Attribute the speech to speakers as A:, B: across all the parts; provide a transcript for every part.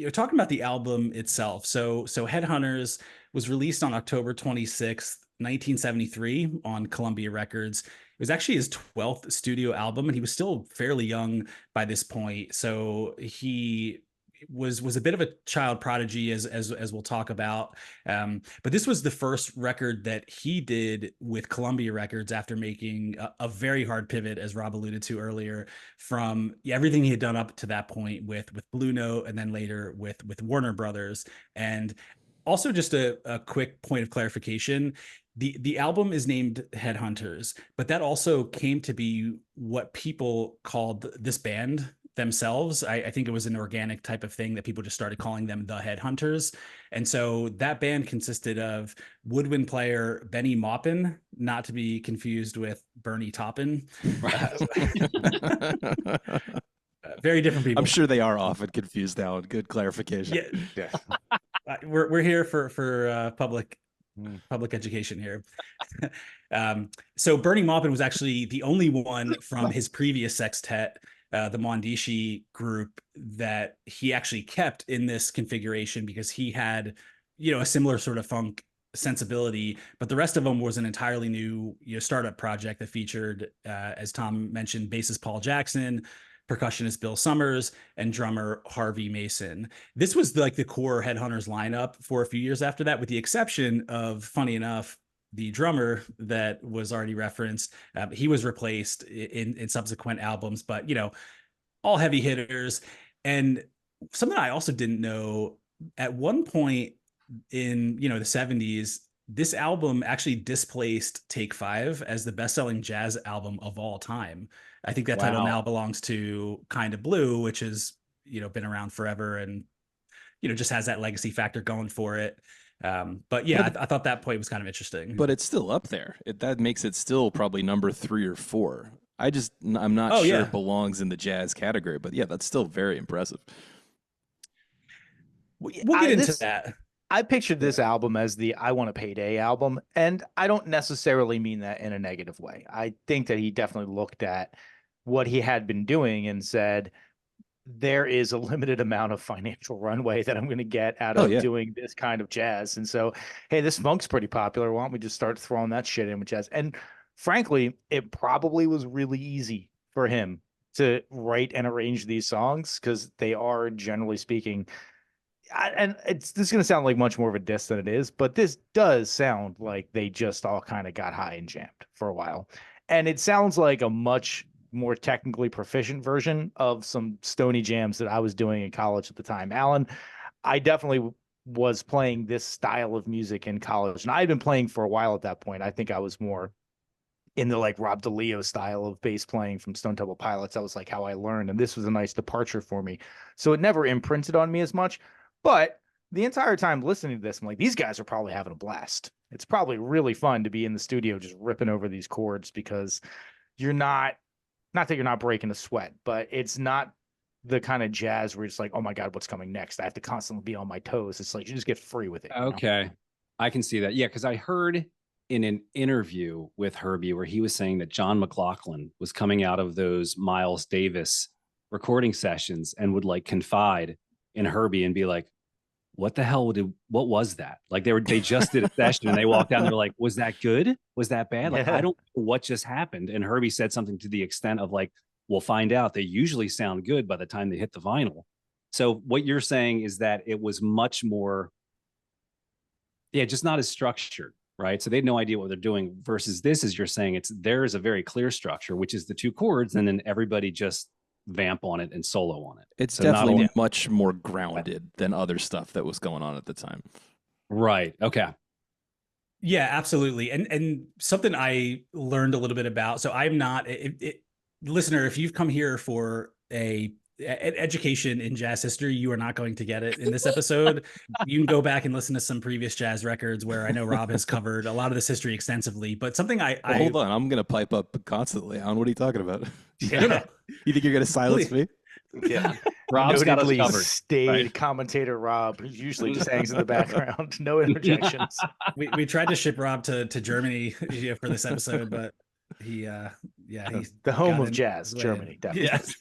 A: you're talking about the album itself. So Headhunters was released on October 26th, 1973 on Columbia Records. It was actually his 12th studio album, and he was still fairly young by this point. So he was a bit of a child prodigy, as we'll talk about. But this was the first record that he did with Columbia Records after making a very hard pivot, as Rob alluded to earlier, from everything he had done up to that point with Blue Note, and then later with Warner Brothers. And also, just a quick point of clarification: the album is named Headhunters, but that also came to be what people called this band themselves. I think it was an organic type of thing that people just started calling them the Headhunters. And so that band consisted of woodwind player Benny Maupin, not to be confused with Bernie Taupin. Very different people.
B: I'm sure they are often confused now. Good clarification.
A: Yeah. We're here for public education here. So Bernie Maupin was actually the only one from his previous sextet, the Mondishi group, that he actually kept in this configuration, because he had, a similar sort of funk sensibility, but the rest of them was an entirely new, startup project that featured, as Tom mentioned, bassist Paul Jackson, percussionist Bill Summers, and drummer Harvey Mason. This was like the core Headhunters lineup for a few years after that, with the exception of, funny enough, the drummer that was already referenced. He was replaced in subsequent albums, but all heavy hitters. And something I also didn't know, at one point in the 70s, this album actually displaced Take Five as the best-selling jazz album of all time. I think that title now belongs to Kind of Blue, which has been around forever, and just has that legacy factor going for it. But yeah, I thought that point was kind of interesting.
B: But it's still up there. That makes it still probably number 3 or 4. I'm not sure it belongs in the jazz category, but yeah, that's still very impressive.
A: We'll get into that.
C: I pictured this album as the I Want a Payday album, and I don't necessarily mean that in a negative way. I think that he definitely looked at what he had been doing and said, there is a limited amount of financial runway that I'm going to get out of doing this kind of jazz. And so, hey, this funk's pretty popular. Why don't we just start throwing that shit in with jazz? And frankly, it probably was really easy for him to write and arrange these songs, because they are, generally speaking, and this is going to sound like much more of a diss than it is, but this does sound like they just all kind of got high and jammed for a while. And it sounds like a much more technically proficient version of some stony jams that I was doing in college at the time. Alan, I definitely was playing this style of music in college, and I had been playing for a while at that point. I think I was more in the like Rob DeLeo style of bass playing from Stone Temple Pilots. That was like how I learned, and this was a nice departure for me. So it never imprinted on me as much. But the entire time listening to this, I'm like, these guys are probably having a blast. It's probably really fun to be in the studio just ripping over these chords, because you're not that you're not breaking a sweat, but it's not the kind of jazz where it's like, oh my God, what's coming next? I have to constantly be on my toes. It's like, you just get free with it.
D: Okay. I can see that. Yeah. Cause I heard in an interview with Herbie where he was saying that John McLaughlin was coming out of those Miles Davis recording sessions and would like confide in Herbie and be like, what the hell what was that? Like they just did a session and they walked out and they're like, was that good? Was that bad? Like, I don't know what just happened. And Herbie said something to the extent of like, we'll find out. They usually sound good by the time they hit the vinyl. So what you're saying is that it was much more, just not as structured, right? So they had no idea what they're doing, versus this, as you're saying, there's a very clear structure, which is the 2 chords, and then everybody just vamp on it and solo on it.
B: It's so definitely much more grounded than other stuff that was going on at the time.
D: Right. Okay.
A: Yeah, absolutely. And something I learned a little bit about, so I'm not listener, if you've come here for an education in jazz history, you are not going to get it in this episode. You can go back and listen to some previous jazz records where I know Rob has covered a lot of this history extensively, but something
B: hold on, I'm going to pipe up constantly. What are you talking about?
A: Yeah.
B: You think you're going to silence me?
C: Yeah.
D: Rob's got us covered.
C: Staid commentator Rob, who usually just hangs in the background. No interjections.
A: We tried to ship Rob to Germany for this episode, but he's
C: the home of jazz, Germany, definitely.
A: Yes.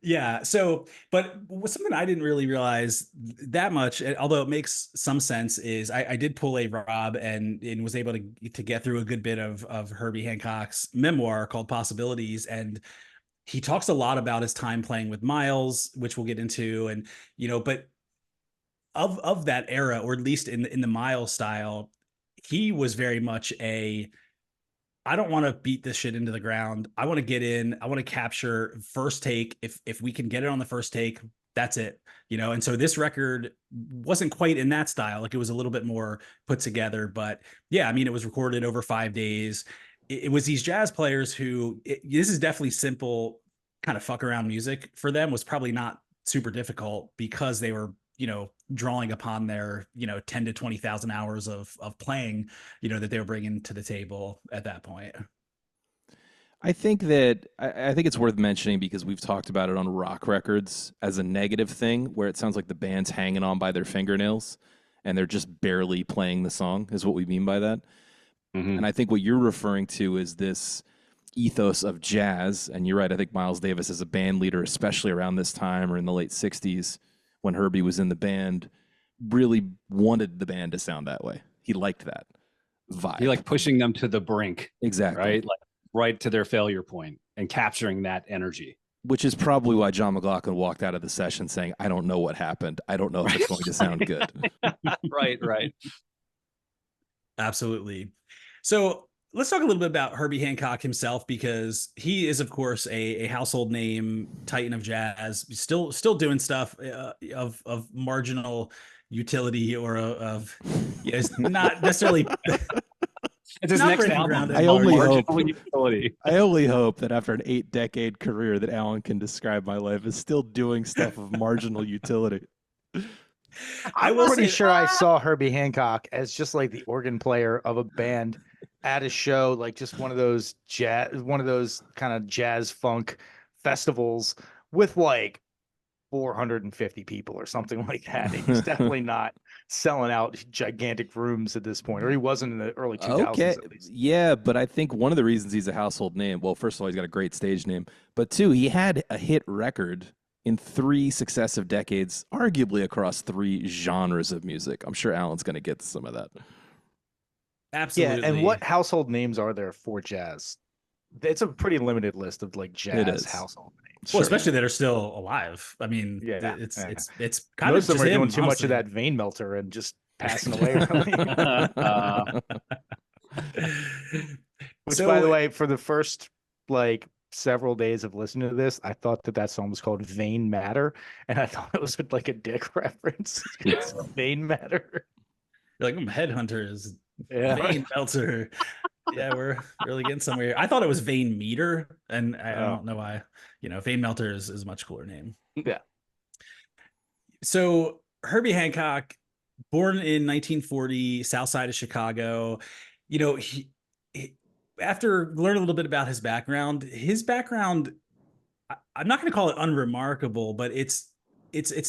A: Yeah. So, but something I didn't really realize that much, although it makes some sense, is I did pull a Rob and was able to get through a good bit of Herbie Hancock's memoir called Possibilities, and he talks a lot about his time playing with Miles, which we'll get into, and but of that era, or at least in the Miles style, he was very much a I don't want to beat this shit into the ground. I want to get in. I want to capture first take. If we can get it on the first take, that's it. And so this record wasn't quite in that style. Like, it was a little bit more put together, but yeah, I mean, it was recorded over 5 days. It was these jazz players who this is definitely simple kind of fuck around music for them, was probably not super difficult because they were drawing upon their 10 to 20,000 hours of playing that they were bringing to the table at that point.
B: I think it's worth mentioning because we've talked about it on rock records as a negative thing, where it sounds like the band's hanging on by their fingernails and they're just barely playing the song, is what we mean by that. Mm-hmm. And I think what you're referring to is this ethos of jazz. And you're right. I think Miles Davis, as a band leader, especially around this time or in the late 60s, when Herbie was in the band, really wanted the band to sound that way. He liked that vibe.
D: He liked pushing them to the brink.
B: Exactly.
D: Right? Like right to their failure point and capturing that energy.
B: Which is probably why John McLaughlin walked out of the session saying, I don't know what happened. I don't know if it's going to sound good.
D: Right.
A: Absolutely. So let's talk a little bit about Herbie Hancock himself, because he is, of course, a household name, titan of jazz, still doing stuff of marginal utility, or of not necessarily.
D: It's his next album.
B: I only hope that after an 8-decade career that Alan can describe my life as still doing stuff of marginal utility.
C: I'm pretty sure I saw Herbie Hancock as just like the organ player of a band at a show, like just one of those kind of jazz funk festivals with like 450 people or something like that. He's definitely not selling out gigantic rooms at this point, or he wasn't in the early 2000s.
B: Okay.
C: At least.
B: Yeah, but I think one of the reasons he's a household name, well, first of all, he's got a great stage name, but two, he had a hit record in 3 successive decades, arguably across 3 genres of music. I'm sure Alan's going to get to some of that.
A: Absolutely.
C: Yeah, and what household names are there for jazz? It's a pretty limited list of like jazz household names.
A: Well, especially that are still alive. I mean, it's kind
C: most
A: of
C: them are
A: him,
C: doing too
A: honestly.
C: much of that vein melter and just passing away. Which, by the way, for the first like several days of listening to this, I thought that song was called Vein Matter, and I thought it was like a dick reference. It's Vein Matter.
A: You're like, Headhunters,
C: yeah.
A: Vein Melter. Yeah, we're really getting somewhere here. I thought it was Vein Meter, and I don't know why. Vein Melter is a much cooler name.
C: Yeah.
A: So Herbie Hancock, born in 1940, south side of Chicago. He after learning a little bit about his background, I'm not going to call it unremarkable, but it's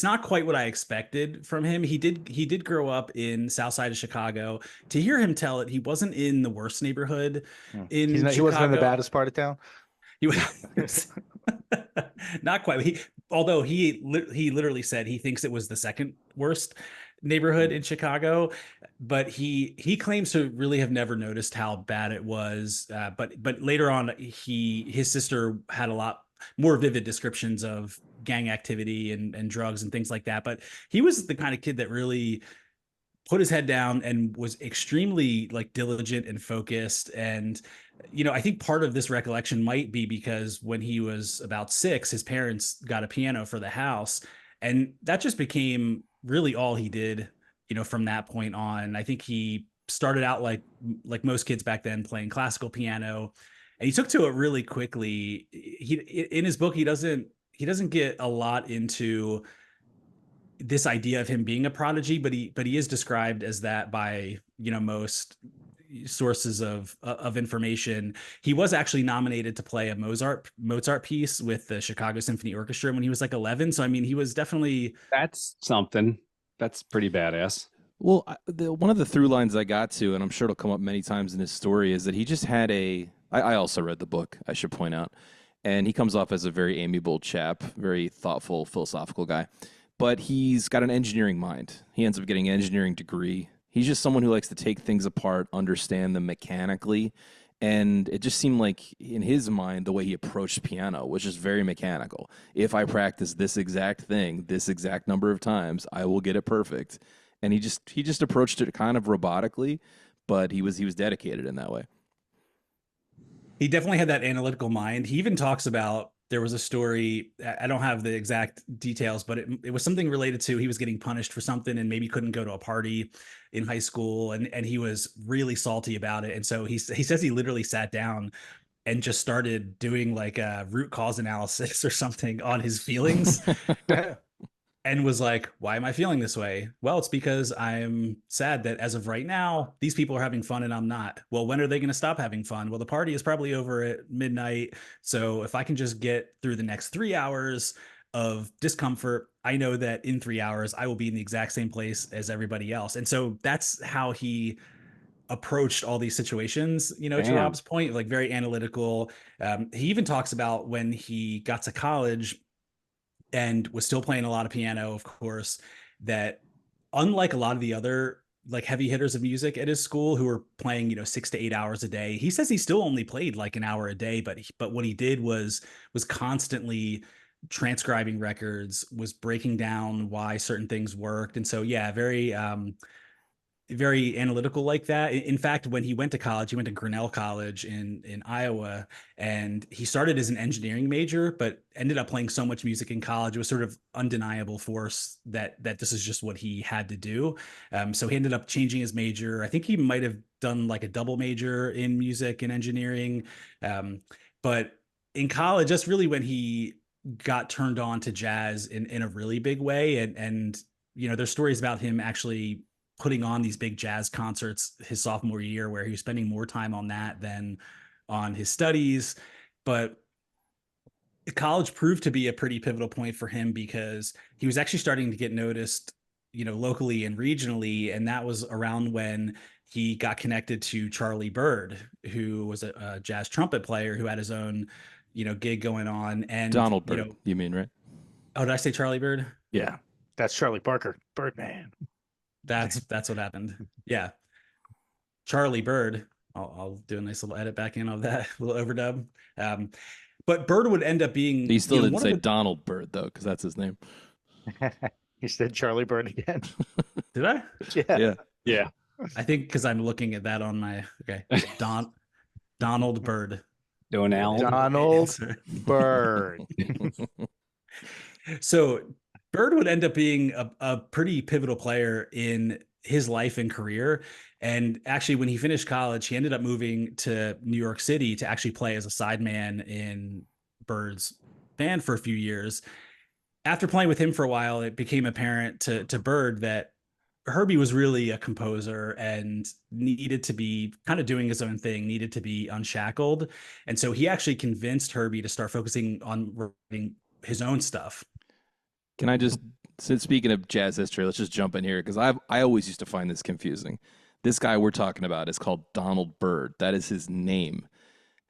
A: not quite what I expected from him. He did grow up in south side of Chicago. To hear him tell it, he wasn't in the worst neighborhood in Chicago.
C: He wasn't in the baddest part of town.
A: He was not quite. Although he literally said he thinks it was the second worst neighborhood in Chicago, but he claims to really have never noticed how bad it was. But later on, his sister had a lot more vivid descriptions of gang activity and drugs and things like that. But he was the kind of kid that really put his head down and was extremely like diligent and focused. And, I think part of this recollection might be because when he was about 6, his parents got a piano for the house, and that just became really all he did, from that point on. I think he started out like most kids back then, playing classical piano, and he took to it really quickly. In his book, he doesn't get a lot into this idea of him being a prodigy, but he is described as that by most sources of information. He was actually nominated to play a Mozart piece with the Chicago Symphony Orchestra when he was like 11. So I mean, he was definitely
D: that's something. That's pretty badass.
B: Well, one of the through lines I got to, and I'm sure it'll come up many times in his story, is that he just had I also read the book, I should point out, and he comes off as a very amiable chap, very thoughtful, philosophical guy. But he's got an engineering mind. He ends up getting an engineering degree. He's just someone who likes to take things apart, understand them mechanically. And it just seemed like in his mind, the way he approached piano was just very mechanical. If I practice this exact thing, this exact number of times, I will get it perfect. And he just approached it kind of robotically, but he was dedicated in that way.
A: He definitely had that analytical mind. He even talks about, there was a story, I don't have the exact details, but it was something related to, he was getting punished for something and maybe couldn't go to a party in high school, and he was really salty about it. And so he says he literally sat down and just started doing like a root cause analysis or something on his feelings. And was like, why am I feeling this way? Well, it's because I'm sad that as of right now, these people are having fun and I'm not. Well, when are they going to stop having fun? Well, the party is probably over at midnight. So if I can just get through the next 3 hours of discomfort, I know that in 3 hours, I will be in the exact same place as everybody else. And so that's how he approached all these situations, to
D: Damn.
A: Rob's point, like very analytical. He even talks about when he got to college and was still playing a lot of piano, of course, that unlike a lot of the other like heavy hitters of music at his school who were playing, 6 to 8 hours a day, he says he still only played like an hour a day, but what he did was constantly transcribing records, was breaking down why certain things worked. And so, yeah, very analytical like that. In fact, when he went to college, he went to Grinnell College in Iowa, and he started as an engineering major, but ended up playing so much music in college. It was sort of undeniable force that this is just what he had to do. So he ended up changing his major. I think he might have done like a double major in music and engineering. But in college, that's really when he got turned on to jazz in a really big way. And there's stories about him actually putting on these big jazz concerts his sophomore year, where he was spending more time on that than on his studies. But college proved to be a pretty pivotal point for him, because he was actually starting to get noticed, locally and regionally. And that was around when he got connected to Charlie Byrd, who was a jazz trumpet player who had his own, gig going on. And
B: Donald Byrd, you mean, right?
A: Oh, did I say Charlie Byrd?
C: Yeah, that's Charlie Parker, Birdman.
A: That's what happened. Yeah. Charlie Byrd. I'll do a nice little edit back in of that little overdub. But Byrd would end up being.
B: He still didn't say Donald Byrd though, because that's his name.
C: You said Charlie Byrd again.
A: Did I?
C: Yeah.
D: Yeah.
A: I think because I'm looking at that on my Donald Byrd.
C: Donald Byrd.
A: So Byrd would end up being a pretty pivotal player in his life and career. And actually, when he finished college, he ended up moving to New York City to actually play as a sideman in Byrd's band for a few years. After playing with him for a while, it became apparent to Byrd that Herbie was really a composer and needed to be kind of doing his own thing, needed to be unshackled. And so he actually convinced Herbie to start focusing on writing his own stuff.
B: Can I just, since speaking of jazz history, let's just jump in here, because I always used to find this confusing. This guy we're talking about is called Donald Byrd. That is his name,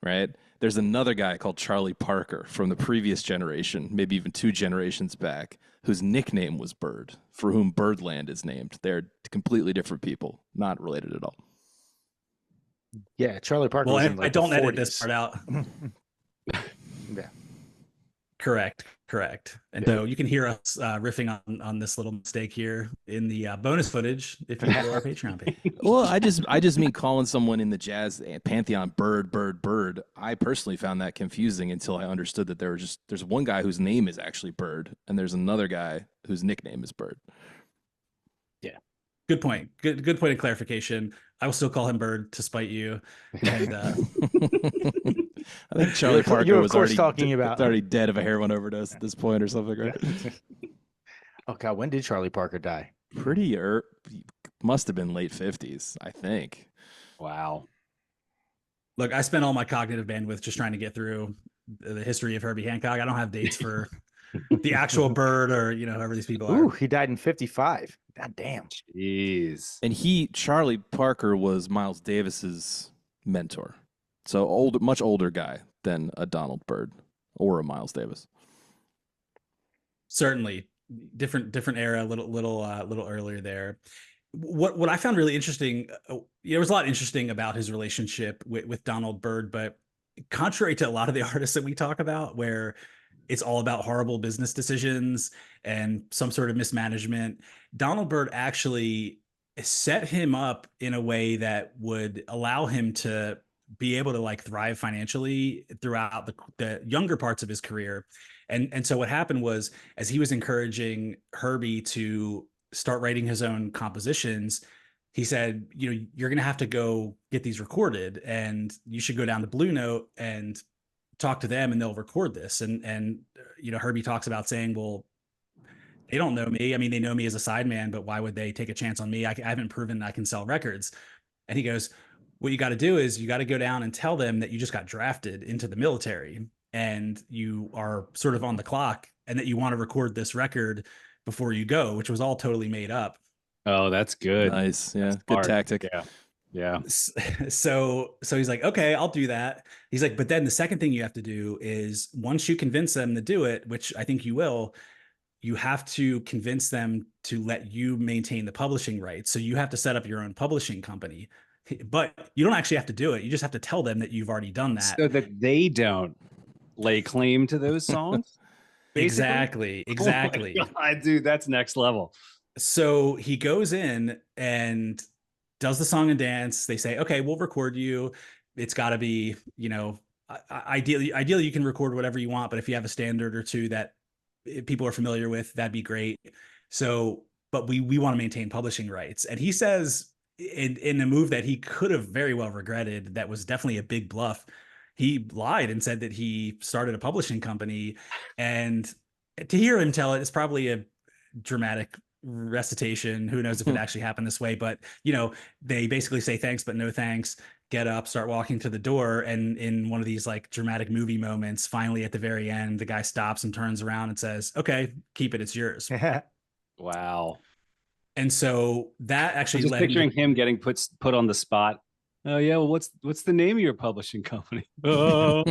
B: right? There's another guy called Charlie Parker from the previous generation, maybe even 2 generations back, whose nickname was Byrd, for whom Birdland is named. They're completely different people, not related at all.
C: Yeah, Charlie Parker.
A: Well,
C: was in, like,
A: I don't
C: the
A: edit
C: 40s.
A: this part out.
C: Yeah.
A: Correct. And so you can hear us riffing on this little mistake here in the bonus footage if you go to our Patreon page.
B: Well, I just mean calling someone in the jazz pantheon Byrd. I personally found that confusing until I understood that there's one guy whose name is actually Byrd, and there's another guy whose nickname is Byrd.
A: Yeah. Good point. Good point of clarification. I will still call him Byrd to spite you. And
B: I think Charlie Parker
C: you're of
B: was
C: course
B: already
C: talking about
B: already dead of a heroin overdose at this point or something, right?
C: Oh God, when did Charlie Parker die?
B: Pretty must have been late 50s, I think.
D: Wow.
A: look, I spent all my cognitive bandwidth just trying to get through the history of Herbie Hancock. I don't have dates for the actual Bird or, whoever these people are.
C: Ooh, he died in 55. God damn.
D: Jeez.
B: And Charlie Parker was Miles Davis's mentor. So much older guy than a Donald Byrd. or a Miles Davis.
A: Certainly different era, little earlier there. What I found really interesting, there was a lot interesting about his relationship with Donald Byrd, but contrary to a lot of the artists that we talk about, where it's all about horrible business decisions and some sort of mismanagement, Donald Byrd actually set him up in a way that would allow him to be able to like thrive financially throughout the younger parts of his career. And so what happened was, as he was encouraging Herbie to start writing his own compositions, he said, you're going to have to go get these recorded, and you should go down to Blue Note and talk to them, and they'll record this. And Herbie talks about saying, well, they don't know me. I mean, they know me as a sideman, but why would they take a chance on me? I haven't proven I can sell records. And he goes, what you got to do is you got to go down and tell them that you just got drafted into the military and you are sort of on the clock, and that you want to record this record before you go, which was all totally made up.
D: Oh, that's good.
B: Nice. Yeah.
D: That's
B: Good
D: smart.
B: tactic.
D: Yeah. Yeah.
A: So he's like, okay, I'll do that. He's like, but then the second thing you have to do is, once you convince them to do it, which I think you will, you have to convince them to let you maintain the publishing rights. So you have to set up your own publishing company, but you don't actually have to do it. You just have to tell them that you've already done that,
D: so that they don't lay claim to those songs.
A: Exactly.
D: Oh my God, dude, that's next level.
A: So he goes in and does the song and dance. They say, okay, we'll record you. It's got to be, ideally you can record whatever you want, but if you have a standard or two that people are familiar with, that'd be great. So, but we want to maintain publishing rights. And he says, in a move that he could have very well regretted, that was definitely a big bluff, he lied and said that he started a publishing company. And to hear him tell it, it's probably a dramatic recitation. Who knows if it actually happened this way, but they basically say thanks but no thanks, get up, start walking to the door, and in one of these like dramatic movie moments, finally at the very end, the guy stops and turns around and says, okay, keep it, it's yours.
D: Wow.
A: And so that actually
D: Just
A: led
D: picturing him getting put on the spot. Oh yeah, well, what's the name of your publishing company? Oh,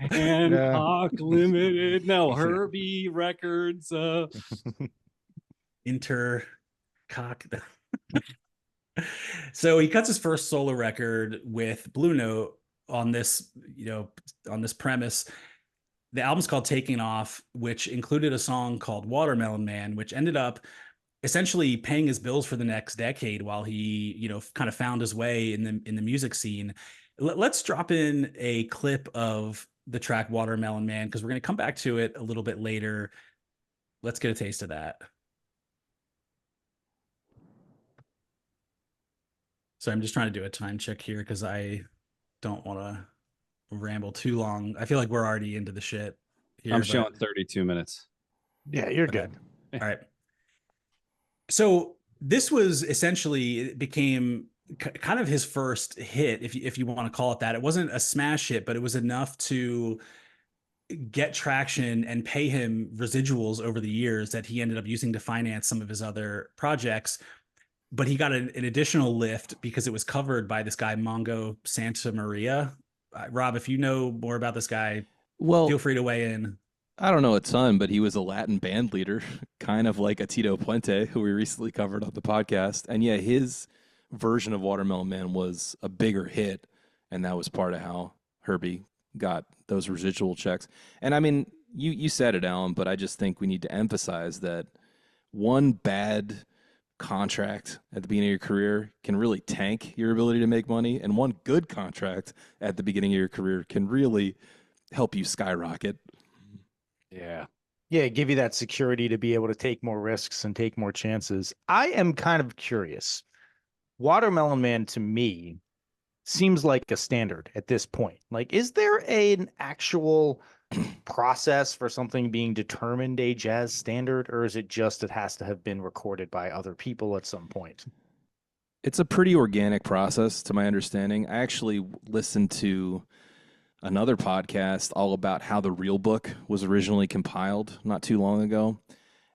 D: Hancock Limited. No, Herbie Records.
A: Intercock. So he cuts his first solo record with Blue Note on this, on this premise. The album's called Taking Off, which included a song called Watermelon Man, which ended up essentially paying his bills for the next decade while he, kind of found his way in the music scene. Let's drop in a clip of the track Watermelon Man, because we're going to come back to it a little bit later. Let's get a taste of that. So I'm just trying to do a time check here because I don't want to ramble too long. I feel like we're already into the shit here.
D: I'm showing 32 minutes.
C: Yeah, you're good.
A: All right. So this was essentially, it became kind of his first hit, if you want to call it that. It wasn't a smash hit, but it was enough to get traction and pay him residuals over the years that he ended up using to finance some of his other projects. But he got an additional lift because it was covered by this guy, Mongo Santa Maria. Rob, if you know more about this guy,
B: well,
A: feel free to weigh in.
B: I don't know a ton, but he was a Latin band leader, kind of like a Tito Puente, who we recently covered on the podcast. And yeah, his version of Watermelon Man was a bigger hit, and that was part of how Herbie got those residual checks. And I mean, you said it, Alan, but I just think we need to emphasize that one bad contract at the beginning of your career can really tank your ability to make money, and one good contract at the beginning of your career can really help you skyrocket.
C: Yeah, give you that security to be able to take more risks and take more chances. I am kind of curious. Watermelon Man to me seems like a standard at this point. Like, is there an actual process for something being determined a jazz standard, or is it just it has to have been recorded by other people at some point?
B: It's a pretty organic process, to my understanding. I actually listened to another podcast all about how the real book was originally compiled not too long ago.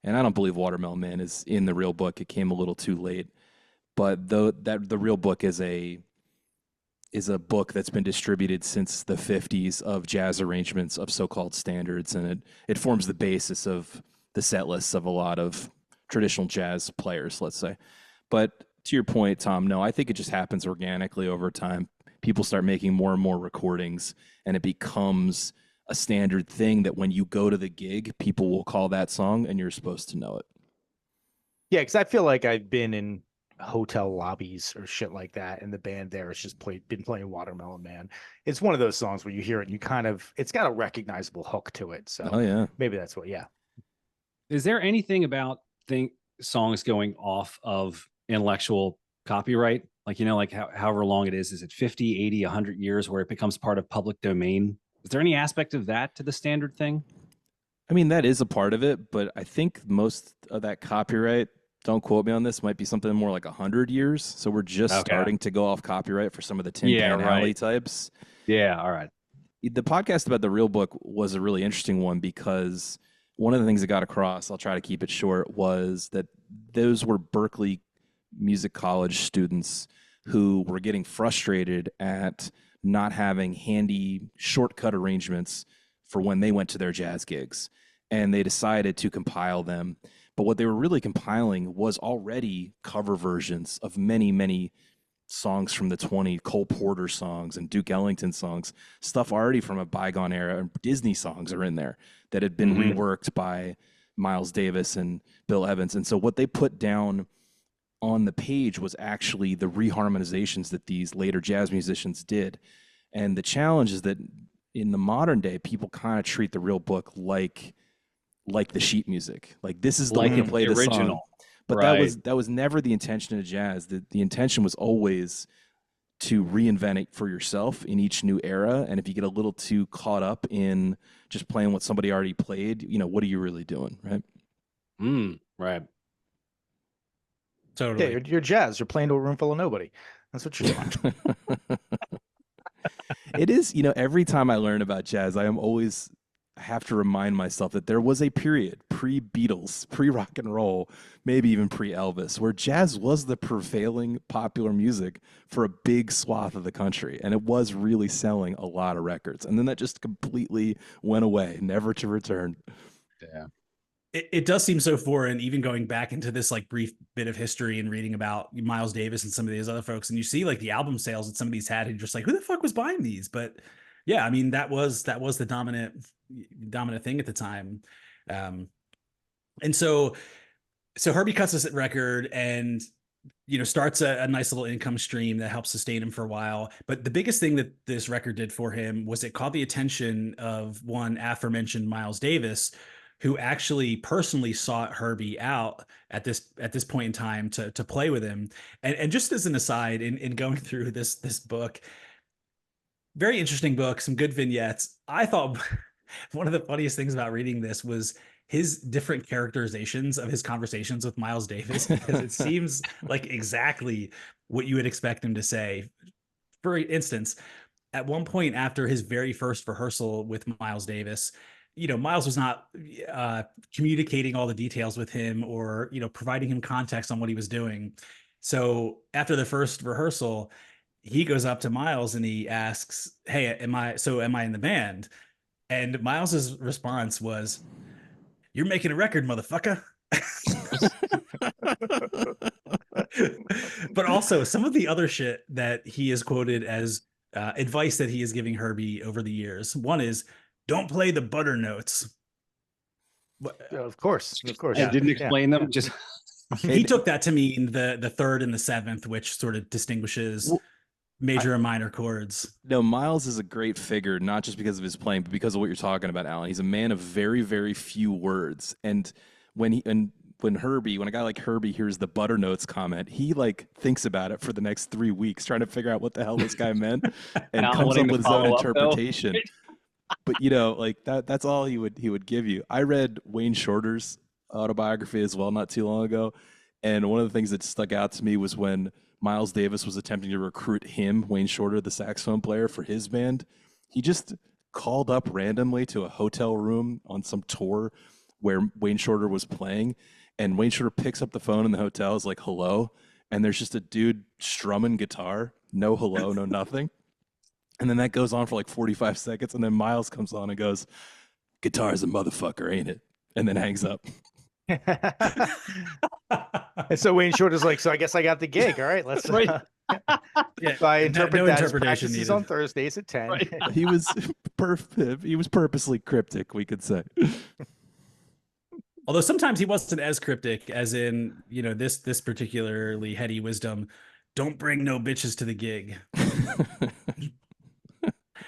B: And I don't believe Watermelon Man is in the real book. It came a little too late. But the real book is a is a book that's been distributed since the 50s of jazz arrangements of so-called standards, and it forms the basis of the set lists of a lot of traditional jazz players, let's say. But to your point, Tom, no, I think it just happens organically over time. People start making more and more recordings, and it becomes a standard thing that when you go to the gig, people will call that song, and you're supposed to know it.
C: Yeah, because I feel like I've been in hotel lobbies or shit like that, and the band there has just been playing Watermelon Man. It's one of those songs where you hear it and you kind of, it's got a recognizable hook to it. So
B: Oh yeah,
C: maybe that's what. Yeah.
D: Is there anything about songs going off of intellectual copyright? Like, like however long it is it 50, 80, 100 years where it becomes part of public domain? Is there any aspect of that to the standard thing?
B: I mean, that is a part of it, but I think most of that copyright, don't quote me on this, might be something more like 100 years. So we're just starting to go off copyright for some of the Tin Pan Alley types.
D: Yeah, all right.
B: The podcast about the real book was a really interesting one because one of the things that got across, I'll try to keep it short, was that those were Berklee Music College students who were getting frustrated at not having handy shortcut arrangements for when they went to their jazz gigs. And they decided to compile them. But what they were really compiling was already cover versions of many, many songs from the 20s, Cole Porter songs and Duke Ellington songs, stuff already from a bygone era. Disney songs are in there that had been reworked by Miles Davis and Bill Evans. And so what they put down on the page was actually the reharmonizations that these later jazz musicians did. And the challenge is that in the modern day, people kind of treat the real book like the sheet music. Like this is the way to play the original song. But that was never the intention of jazz. The intention was always to reinvent it for yourself in each new era. And if you get a little too caught up in just playing what somebody already played, what are you really doing, right?
D: Right.
C: Totally. Yeah, you're jazz. You're playing to a room full of nobody. That's what you're doing.
B: It is, every time I learn about jazz, I have to remind myself that there was a period pre-Beatles, pre-rock and roll, maybe even pre-Elvis, where jazz was the prevailing popular music for a big swath of the country. And it was really selling a lot of records. And then that just completely went away, never to return.
D: Yeah.
A: It does seem so foreign, even going back into this like brief bit of history and reading about Miles Davis and some of these other folks. And you see like the album sales that some of these had, and you're just like, who the fuck was buying these? But yeah, I mean, that was the dominant thing at the time. And so Herbie cuts this record and, starts a nice little income stream that helps sustain him for a while. But the biggest thing that this record did for him was it caught the attention of one aforementioned Miles Davis, who actually personally sought Herbie out at this point in time to play with him. And just as an aside, in going through this book, very interesting book, some good vignettes. I thought one of the funniest things about reading this was his different characterizations of his conversations with Miles Davis, because it seems like exactly what you would expect him to say. For instance, at one point after his very first rehearsal with Miles Davis, Miles was not communicating all the details with him or, providing him context on what he was doing. So after the first rehearsal, he goes up to Miles and he asks, "Hey, am I in the band?" And Miles's response was, "You're making a record, motherfucker." But also some of the other shit that he is quoted as advice that he is giving Herbie over the years. One is, don't play the butter notes.
C: Of course.
D: Yeah. Didn't explain them. Just
A: he took that to mean the third and the seventh, which sort of distinguishes major and minor chords.
B: No, Miles is a great figure, not just because of his playing, but because of what you're talking about, Alan. He's a man of very, very few words. And when a guy like Herbie hears the butter notes comment, he thinks about it for the next 3 weeks, trying to figure out what the hell this guy meant and comes up with his own interpretation. But that's all he would give you. I read Wayne Shorter's autobiography as well not too long ago, and one of the things that stuck out to me was when Miles Davis was attempting to recruit him, Wayne Shorter, the saxophone player, for his band. He just called up randomly to a hotel room on some tour where Wayne Shorter was playing, and Wayne Shorter picks up the phone in the hotel, is like, "Hello," and there's just a dude strumming guitar, no hello, no nothing. And then that goes on for like 45 seconds. And then Miles comes on and goes, guitar's a motherfucker, ain't it? And then hangs up.
C: And so Wayne Shorter's like, so I guess I got the gig. All right, let's.
D: Right.
A: Yeah,
C: So I interpret
A: no
C: that as
A: interpretation
C: practices
A: needed.
C: on Thursdays at 10.
D: Right.
B: He was purposely cryptic, we could say.
A: Although sometimes he wasn't as cryptic as in, this particularly heady wisdom. Don't bring no bitches to the gig.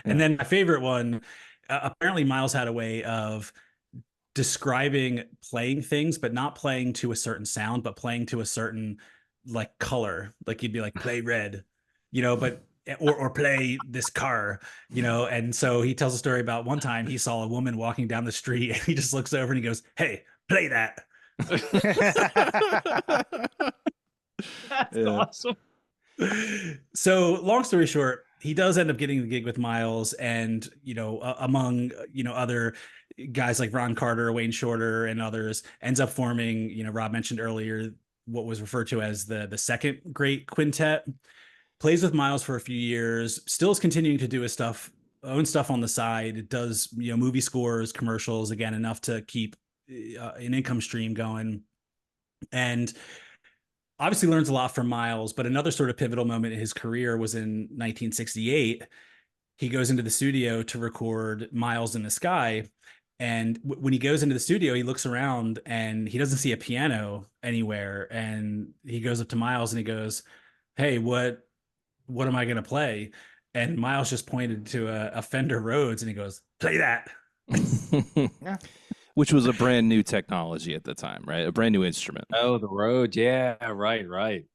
A: And then my favorite one, apparently Miles had a way of describing playing things, but not playing to a certain sound, but playing to a certain like color. Like you'd be like, play red, but or play this car, And so he tells a story about one time he saw a woman walking down the street and he just looks over and he goes, hey, play that.
D: That's
B: Yeah.
D: awesome.
A: So long story short, he does end up getting the gig with Miles, and among other guys like Ron Carter, Wayne Shorter, and others, ends up forming, Rob mentioned earlier, what was referred to as the second great quintet. Plays with Miles for a few years, still is continuing to do his own stuff on the side. It does movie scores, commercials, again enough to keep an income stream going, and obviously learns a lot from Miles. But another sort of pivotal moment in his career was in 1968. He goes into the studio to record Miles in the Sky. And when he goes into the studio, he looks around and he doesn't see a piano anywhere. And he goes up to Miles and he goes, hey, what am I going to play? And Miles just pointed to a Fender Rhodes and he goes, play that.
C: Yeah.
B: Which was a brand new technology at the time, right? A brand new instrument.
D: Oh, the road. Yeah, right.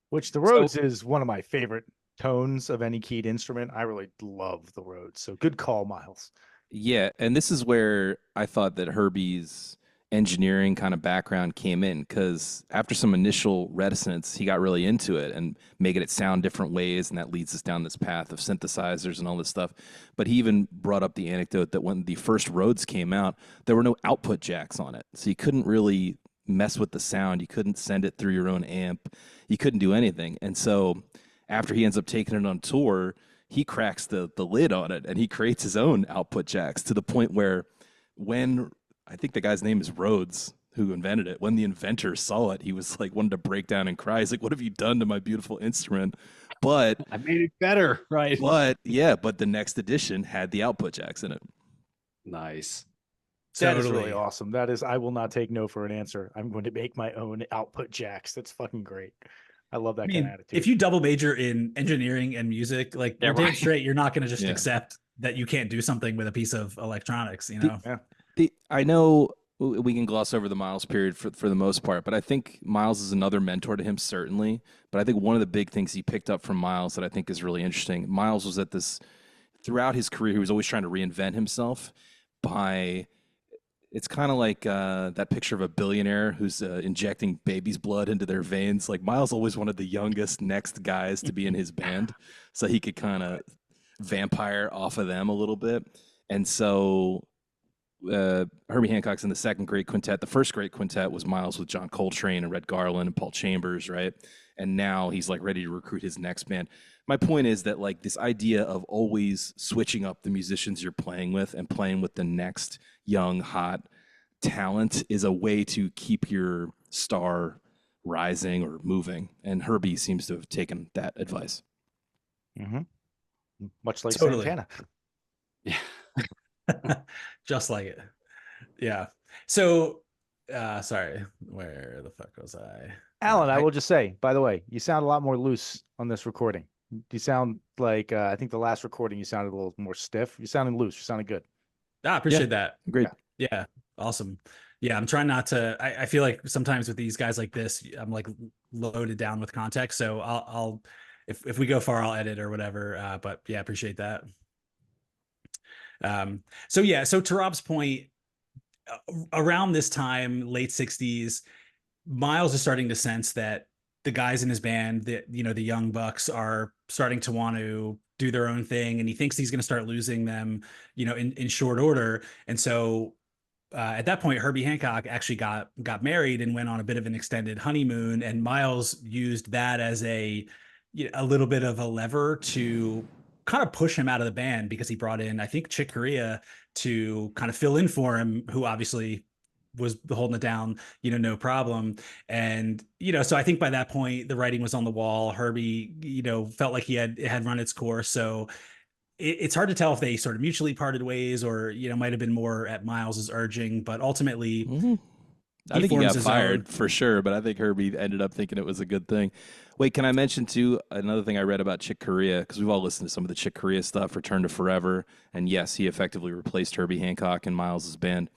C: Which the Rhodes is one of my favorite tones of any keyed instrument. I really love the Rhodes. So good call, Miles.
B: Yeah, and this is where I thought that Herbie's engineering kind of background came in, because after some initial reticence, he got really into it and making it sound different ways, and that leads us down this path of synthesizers and all this stuff. But he even brought up the anecdote that when the first Rhodes came out, there were no output jacks on it, so you couldn't really mess with the sound. You couldn't send it through your own amp. You couldn't do anything. And so after he ends up taking it on tour, he cracks the lid on it and he creates his own output jacks, to the point where when I think the guy's name is Rhodes, who invented it, when the inventor saw it, he was like, wanted to break down and cry. He's like, what have you done to my beautiful instrument? But
D: I made it better, right?
B: but the next edition had the output jacks in it.
D: Nice.
C: That is really
A: Totally.
C: awesome. That is, I will not take no for an answer. I'm going to make my own output jacks. That's fucking great. I love that kind of attitude.
A: If you double major in engineering and music, like
D: Yeah,
A: you're damn
D: right.
A: straight, you're not going to just
B: Yeah.
A: accept that you can't do something with a piece of electronics,
B: I know we can gloss over the Miles period for the most part, but I think Miles is another mentor to him, certainly. But I think one of the big things he picked up from Miles that I think is really interesting, Miles was at this, throughout his career, he was always trying to reinvent himself by, it's kind of like that picture of a billionaire who's injecting baby's blood into their veins. Like Miles always wanted the youngest next guys to be in his band so he could kind of vampire off of them a little bit. And so Herbie Hancock's in the second great quintet. The first great quintet was Miles with John Coltrane and Red Garland and Paul Chambers, right? And now he's like ready to recruit his next band. My point is that like this idea of always switching up the musicians you're playing with and playing with the next young, hot talent is a way to keep your star rising or moving. And Herbie seems to have taken that advice.
C: Mm-hmm. Much like
A: Totally.
C: Santana.
D: Yeah.
A: Just like it. Yeah. So, sorry, where the fuck was I?
C: Alan, I will just say, by the way, you sound a lot more loose on this recording. You sound like, I think the last recording you sounded a little more stiff. You sounded loose. You sounded good.
A: I appreciate that.
B: Great.
A: Yeah. Awesome. Yeah. I'm trying not to, I feel like sometimes with these guys like this, I'm like loaded down with context. So I'll if we go far, I'll edit or whatever. But yeah, appreciate that. So to Rob's point, around this time, late 60s, Miles is starting to sense that the guys in his band, the young bucks, are starting to want to do their own thing, and he thinks he's going to start losing them, in short order. And so at that point, Herbie Hancock actually got married and went on a bit of an extended honeymoon, and Miles used that as a little bit of a lever to kind of push him out of the band because he brought in, I think, Chick Corea to kind of fill in for him, who obviously was holding it down, no problem. And, so I think by that point, the writing was on the wall. Herbie, felt like it had run its course. So it's hard to tell if they sort of mutually parted ways or, might have been more at Miles's urging, but ultimately
B: I think he got fired for sure, but I think Herbie ended up thinking it was a good thing. Wait, can I mention too another thing I read about Chick Corea? Because we've all listened to some of the Chick Corea stuff, Return to Forever, and yes, he effectively replaced Herbie Hancock in Miles's band.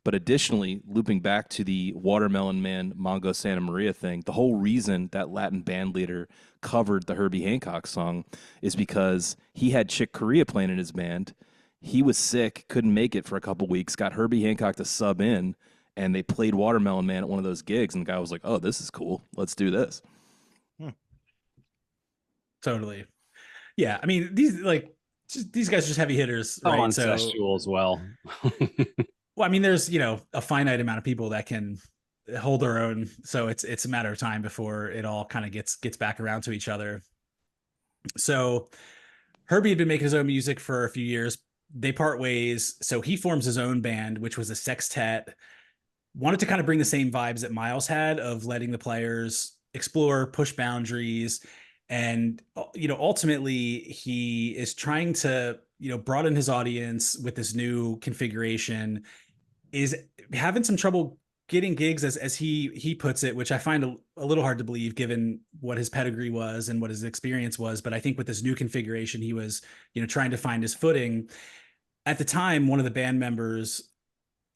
B: But additionally, looping back to the Watermelon Man Mongo Santa Maria thing, the whole reason that Latin band leader covered the Herbie Hancock song is because he had Chick Corea playing in his band. He was sick, couldn't make it for a couple weeks, got Herbie Hancock to sub in, and they played Watermelon Man at one of those gigs, and the guy was like, "Oh, this is cool. Let's do this."
A: Totally. Yeah, I mean, these guys are just heavy hitters, right?
D: Incestual as well.
A: Well, I mean, there's, a finite amount of people that can hold their own. So it's a matter of time before it all kind of gets back around to each other. So Herbie had been making his own music for a few years. They part ways. So he forms his own band, which was a sextet. Wanted to kind of bring the same vibes that Miles had of letting the players explore, push boundaries. And, ultimately he is trying to, broaden his audience with this new configuration, is having some trouble getting gigs as he puts it, which I find a little hard to believe given what his pedigree was and what his experience was. But I think with this new configuration, he was, trying to find his footing. At the time, one of the band members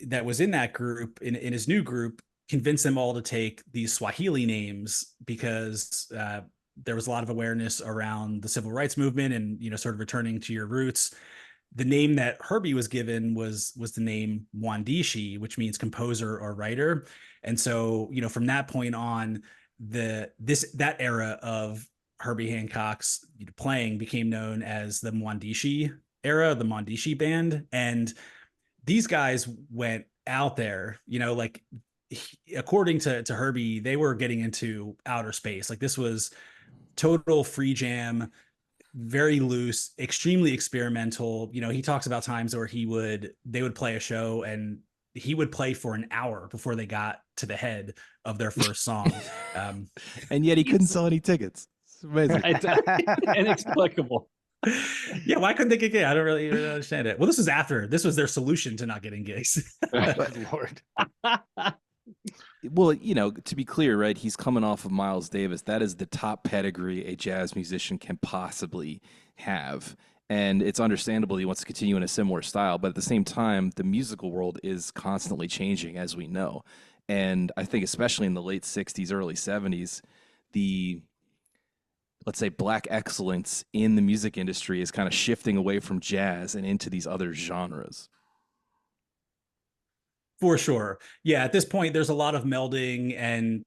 A: that was in that group, in his new group, convinced them all to take these Swahili names because there was a lot of awareness around the civil rights movement and, sort of returning to your roots. The name that Herbie was given was the name Mwandishi, which means composer or writer. And so, from that point on, that era of Herbie Hancock's playing became known as the Mwandishi era, the Mwandishi band. And these guys went out there, according to Herbie, they were getting into outer space. Like, this was total free jam, very loose, extremely experimental. He talks about times where they would play a show and he would play for an hour before they got to the head of their first song.
B: And yet he couldn't sell any tickets. It's amazing.
D: Inexplicable.
A: Yeah, why couldn't they get gigs? I don't really understand it. Well, this was their solution to not getting gigs.
C: Good Lord.
B: Well, to be clear, right, he's coming off of Miles Davis. That is the top pedigree a jazz musician can possibly have. And it's understandable he wants to continue in a similar style. But at the same time, the musical world is constantly changing, as we know. And I think especially in the late 60s, early 70s, the, let's say, black excellence in the music industry is kind of shifting away from jazz and into these other genres.
A: For sure. Yeah, at this point, there's a lot of melding and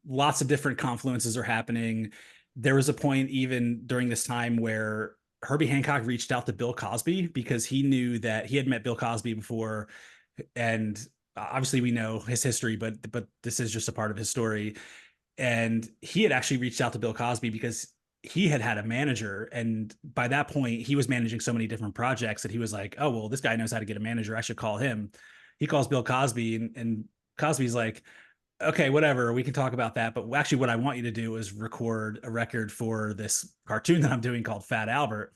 A: lots of different confluences are happening. There was a point even during this time where Herbie Hancock reached out to Bill Cosby because he knew that he had met Bill Cosby before. And obviously we know his history, but this is just a part of his story. And he had actually reached out to Bill Cosby because he had a manager. And by that point, he was managing so many different projects that he was like, oh, well, this guy knows how to get a manager. I should call him. He calls Bill Cosby and Cosby's like, okay, whatever, we can talk about that. But actually what I want you to do is record a record for this cartoon that I'm doing called Fat Albert.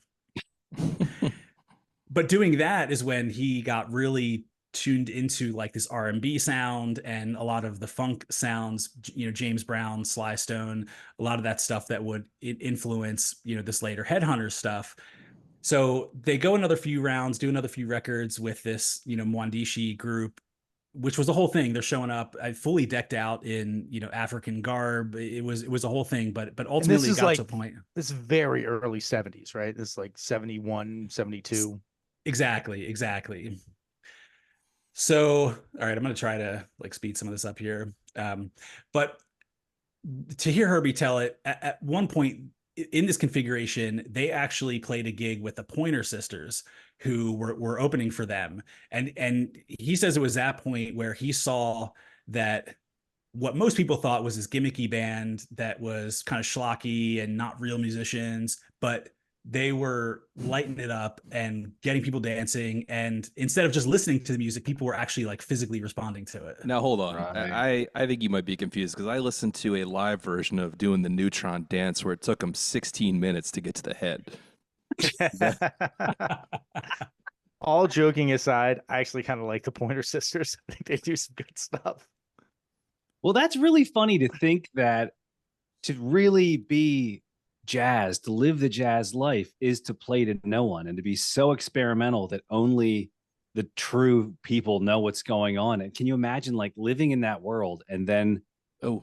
A: But doing that is when he got really tuned into like this R&B sound and a lot of the funk sounds, James Brown, Sly Stone, a lot of that stuff that would influence, this later Headhunters stuff. So they go another few rounds, do another few records with this, Mwandishi group, which was the whole thing. They're showing up fully decked out in, African garb. It was a whole thing, but ultimately got to a point.
C: This is very early 70s, right? This is like 71, 72.
A: Exactly. So, all right, I'm going to try to speed some of this up here. But to hear Herbie tell it at one point, in this configuration, they actually played a gig with the Pointer Sisters who were opening for them. And he says it was that point where he saw that what most people thought was this gimmicky band that was kind of schlocky and not real musicians, but they were lighting it up and getting people dancing. And instead of just listening to the music, people were actually like physically responding to it.
B: Now hold on.
D: Right.
B: I think you might be confused because I listened to a live version of doing the Neutron dance where it took them 16 minutes to get to the head.
C: All joking aside, I actually kind of like the Pointer Sisters. I think they do some good stuff.
D: Well, that's really funny to think that to really be jazz, to live the jazz life, is to play to no one and to be so experimental that only the true people know what's going on. And can you imagine like living in that world and then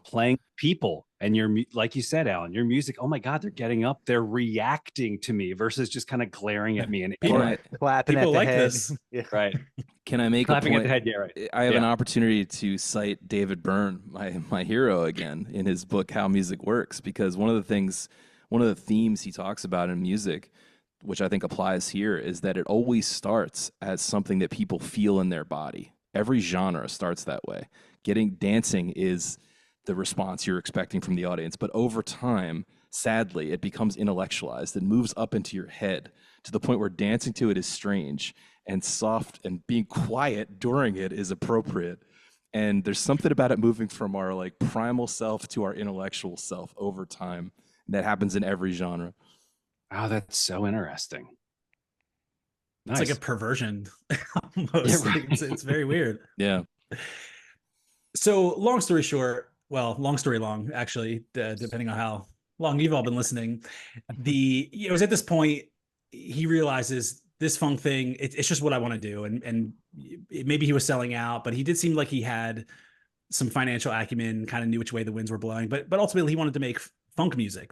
D: playing people and like you said, Alan, your music, oh my God, they're getting up, they're reacting to me versus just kind of glaring at me and
C: Clapping
A: people
C: at the
A: like
C: head.
A: this.
C: Yeah.
D: right.
B: Can I make
D: Clapping
B: a
D: at
B: point?
D: the head, yeah, right.
B: I have
D: Yeah.
B: an opportunity to cite David Byrne, my hero again, in his book How Music Works, because one of the themes he talks about in music, which I think applies here, is that it always starts as something that people feel in their body. Every genre starts that way. Dancing is the response you're expecting from the audience, but over time, sadly, it becomes intellectualized and moves up into your head to the point where dancing to it is strange and soft, and being quiet during it is appropriate. And there's something about it moving from our like primal self to our intellectual self over time. That happens in every genre.
D: Oh, that's so interesting.
A: It's
D: Nice.
A: like a perversion almost.
D: Yeah,
A: Like, it's very weird.
B: Yeah.
A: So long story short, well, long story long, actually, depending on how long you've all been listening. It was at this point he realizes this funk thing, it's just what I want to do. And maybe he was selling out, but he did seem like he had some financial acumen, kind of knew which way the winds were blowing, but ultimately he wanted to make funk music.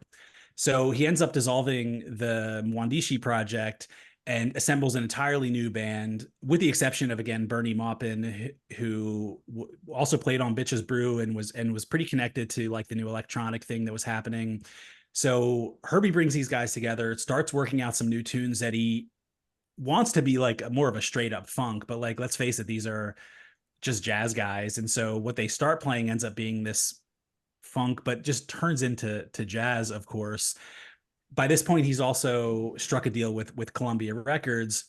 A: So he ends up dissolving the Mwandishi project and assembles an entirely new band, with the exception of, again, Bernie Maupin, who also played on Bitches Brew and was pretty connected to like the new electronic thing that was happening. So Herbie brings these guys together, starts working out some new tunes that he wants to be like more of a straight up funk, but like, let's face it, these are just jazz guys. And so what they start playing ends up being this funk, but just turns into jazz, of course. By this point, he's also struck a deal with Columbia Records,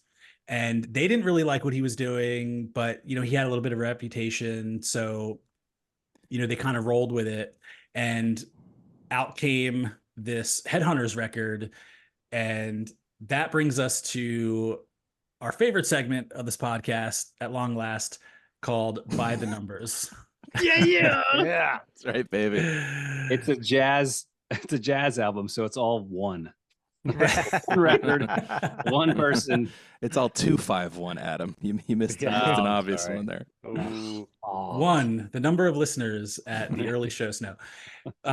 A: and they didn't really like what he was doing, but he had a little bit of a reputation, so they kind of rolled with it, and out came this Headhunters record, and that brings us to our favorite segment of this podcast at long last, called By the Numbers.
C: Yeah.
B: That's right, baby.
D: It's a jazz album, so it's all one record, one person.
B: It's all 251, Adam. You missed, you missed an obvious
D: sorry.
B: one there.
A: One, the number of listeners at the early shows. No.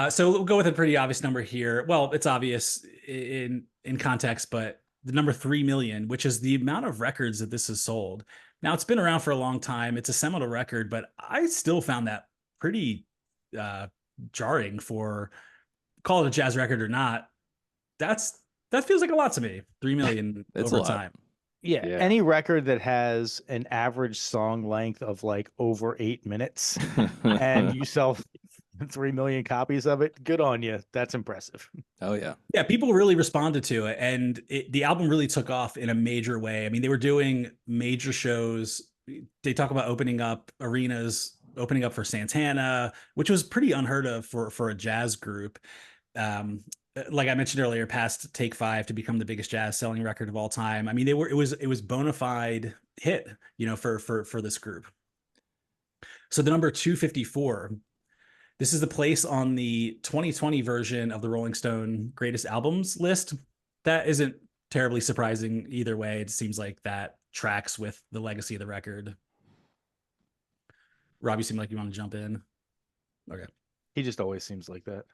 A: So we'll go with a pretty obvious number here. Well, it's obvious in context, but the number 3 million, which is the amount of records that this has sold. Now, it's been around for a long time. It's a seminal record, but I still found that pretty jarring for, call it a jazz record or not. That feels like a lot to me. 3 million
B: It's
A: over
B: a lot.
A: time.
C: Yeah,
D: Yeah.
C: any record that has an average song length of like over 8 minutes and you sell 3 million copies of it, good on you. That's impressive.
B: Oh yeah.
A: Yeah, people really responded to it, and the album really took off in a major way. I mean, they were doing major shows. They talk about opening up arenas, opening up for Santana, which was pretty unheard of for a jazz group. Like I mentioned earlier, past Take 5 to become the biggest jazz selling record of all time. I mean, it was bona fide hit, for this group. So the number 254. This is the place on the 2020 version of the Rolling Stone Greatest Albums list. That isn't terribly surprising either way. It seems like that tracks with the legacy of the record. Rob, you seem like you want to jump in. Okay.
C: He just always seems like that.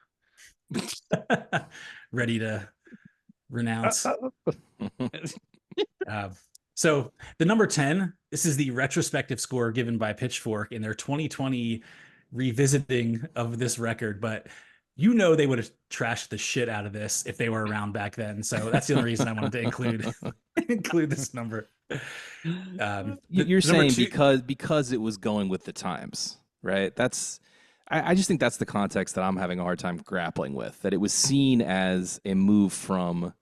A: Ready to renounce. So the number 10, this is the retrospective score given by Pitchfork in their 2020 revisiting of this record, but they would have trashed the shit out of this if they were around back then. So that's the only reason I wanted to include this number.
B: You're saying because it was going with the times, right? I just think that's the context that I'm having a hard time grappling with, that it was seen as a move from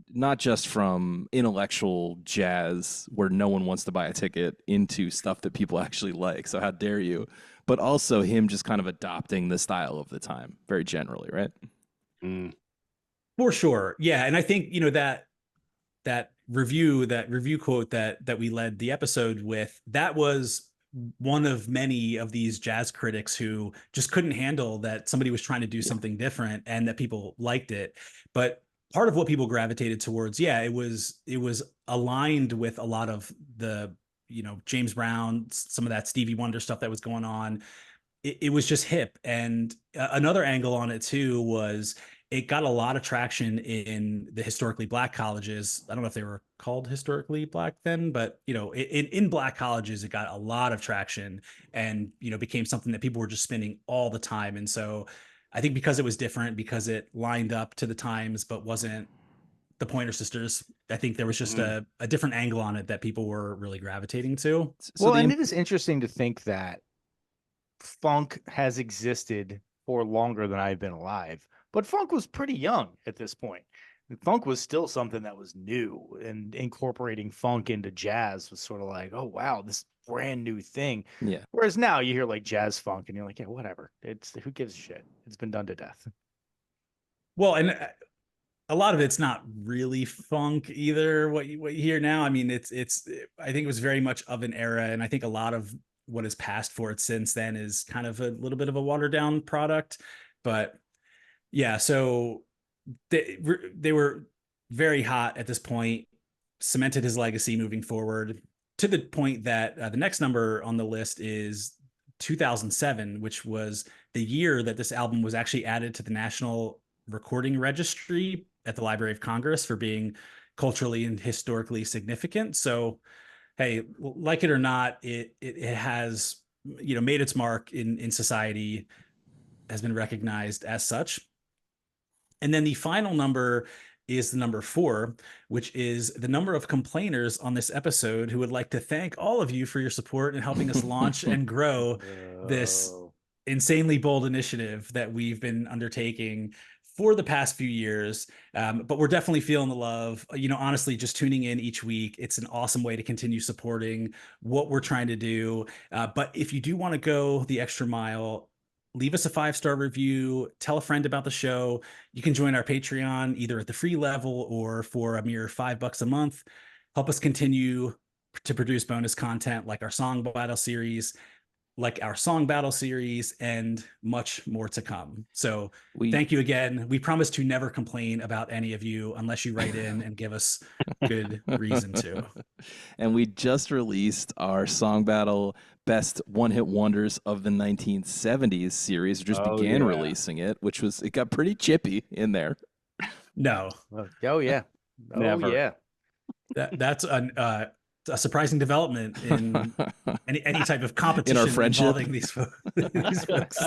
B: not just from intellectual jazz where no one wants to buy a ticket into stuff that people actually like. So how dare you? But also him just kind of adopting the style of the time very generally, right?
D: Mm.
A: For sure. Yeah. And I think, that review quote that we led the episode with, that was one of many of these jazz critics who just couldn't handle that somebody was trying to do something different and that people liked it. But part of what people gravitated towards, it was aligned with a lot of the, James Brown, some of that Stevie Wonder stuff that was going on. It was just hip. And another angle on it too was it got a lot of traction in the historically black colleges. I don't know if they were called historically black then, but in black colleges, it got a lot of traction and, became something that people were just spinning all the time. And so I think because it was different, because it lined up to the times, but wasn't the Pointer Sisters, I think there was just a different angle on it that people were really gravitating to.
C: Well, and it is interesting to think that funk has existed for longer than I've been alive, but funk was pretty young at this point. Funk was still something that was new, and incorporating funk into jazz was sort of like, oh wow, this brand new thing.
B: Yeah.
C: Whereas now you hear like jazz funk and you're like, yeah, whatever. It's who gives a shit? It's been done to death.
A: Well, and a lot of it's not really funk either. What you hear now, I mean, it's I think it was very much of an era, and I think a lot of what has passed for it since then is kind of a little bit of a watered down product. But yeah, so they were very hot at this point, cemented his legacy moving forward to the point that the next number on the list is 2007, which was the year that this album was actually added to the National Recording Registry at the Library of Congress for being culturally and historically significant. So, hey, like it or not, it has made its mark in society, has been recognized as such. And then the final number is the number 4, which is the number of complainers on this episode who would like to thank all of you for your support in helping us launch and grow this insanely bold initiative that we've been undertaking for the past few years. But we're definitely feeling the love. Honestly, just tuning in each week, it's an awesome way to continue supporting what we're trying to do. But if you do want to go the extra mile, leave us a 5-star review, tell a friend about the show. You can join our Patreon either at the free level or for a mere $5 a month. Help us continue to produce bonus content like our song battle series, and much more to come. So thank you again. We promise to never complain about any of you unless you write in and give us good reason to.
B: And we just released our song battle best one-hit wonders of the 1970s series. We just began releasing it, it got pretty chippy in there.
A: No.
C: Oh yeah. Oh
D: Never.
C: yeah.
A: That's a surprising development in any type of competition
B: in our friendship
A: involving these folks.